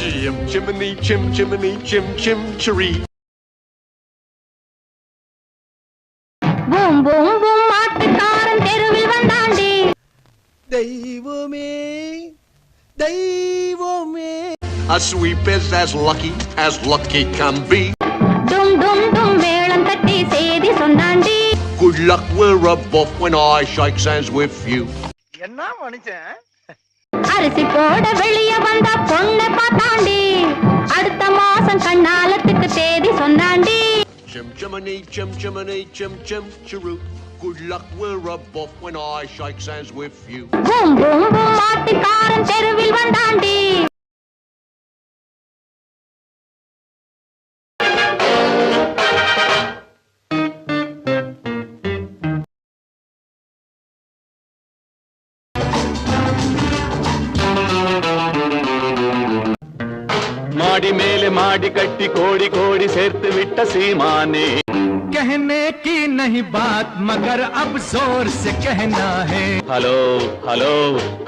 Chim chimney, chim chimney, chim chim chiree. Boom boom boom மாட்டுக்காரன் தெருவில் வந்தாண்டி. தெய்வமே தெய்வமே. A sweep is as lucky can be. Dum dum dum வேளம் தட்டி சேதி சொன்னாண்டி. Good luck we're above when I shake hands with you. என்ன மனுஷன்? அரிசி போட வெளிய வந்த பொண்ணை பார்த்தாண்டி. அடுத்த மாசம் கண்ணாலத்துக்கு தேதி சொன்னாண்டி. Chim chimney, chim chimney, chim chim chiroo. Good luck we're above when I shake hands with you. Boom boom boom மாட்டுக்காரன் தெருவில் வந்தாண்டி. माड़ी मेले माड़ी कट्टी कोड़ी कोड़ी சேர்த்து விட்ட சீமானே कहने की नहीं बात मगर अब जोर से कहना है हेलो हेलो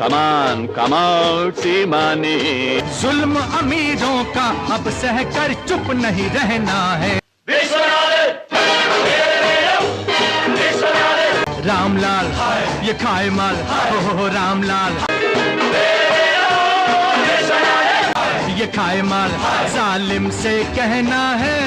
कमान कमान सीमाने जुल्म अमीरों का अब सहकर चुप नहीं रहना है रामलाल ये खाए माल हो रामलाल ये खाए माल जालिम से कहना है